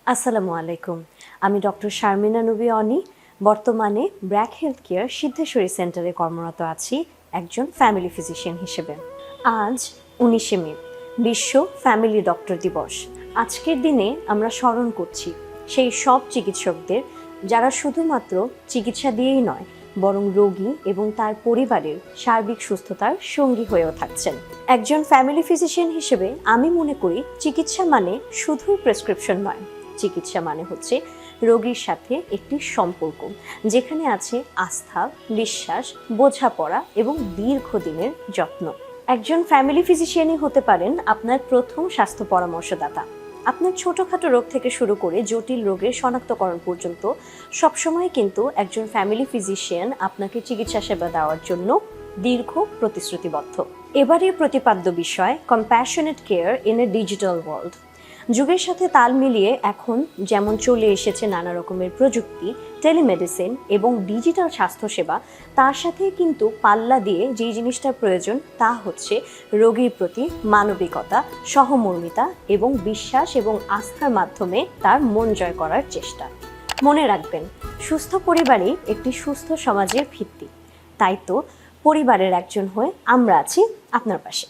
আসসালামু আলাইকুম। আমি ডক্টর শারমিনা নবী অনি। বর্তমানে ব্র্যাক হেলথ কেয়ার সিদ্ধেশ্বরী সেন্টারে কর্মরত আছি একজন ফ্যামিলি ফিজিশিয়ান হিসেবে। আজ 19শে মে, বিশ্ব ফ্যামিলি ডক্টর দিবস। আজকের দিনে আমরা স্মরণ করছি সেই সব চিকিৎসকদের যারা শুধুমাত্র চিকিৎসা দিয়েই নয়, বরং রোগী এবং তার পরিবারের সার্বিক সুস্থতার সঙ্গী হয়েও থাকছেন। একজন ফ্যামিলি ফিজিশিয়ান হিসেবে আমি মনে করি চিকিৎসা মানে শুধুই প্রেসক্রিপশন নয়, চিকিৎসা মানে হচ্ছে রোগীর সাথে একটি সম্পর্ক, যেখানে আছে আস্থা, বিশ্বাস, বোঝাপড়া এবং দীর্ঘদিনের যত্ন। একজন ফ্যামিলি ফিজিশিয়ানই হতে পারেন আপনার প্রথম স্বাস্থ্য পরামর্শদাতা। আপনার ছোটখাটো রোগ থেকে শুরু করে জটিল রোগের শনাক্তকরণ পর্যন্ত সবসময় কিন্তু একজন ফ্যামিলি ফিজিশিয়ান আপনাকে চিকিৎসা সেবা দেওয়ার জন্য দীর্ঘ প্রতিশ্রুতিবদ্ধ। এবারের প্রতিপাদ্য বিষয় compassionate care in a digital world. যুগের সাথে তাল মিলিয়ে এখন যেমন চলে এসেছে নানা রকমের প্রযুক্তি, টেলিমেডিসিন এবং ডিজিটাল স্বাস্থ্যসেবা, তার সাথে কিন্তু পাল্লা দিয়ে যেই জিনিসটা প্রয়োজন তা হচ্ছে রোগীর প্রতি মানবিকতা, সহমর্মিতা এবং বিশ্বাস এবং আস্থার মাধ্যমে তার মন জয় করার চেষ্টা। মনে রাখবেন, সুস্থ পরিবারই একটি সুস্থ সমাজের ভিত্তি। তাই তো পরিবারের একজন হয়ে আমরা আছি আপনার পাশে।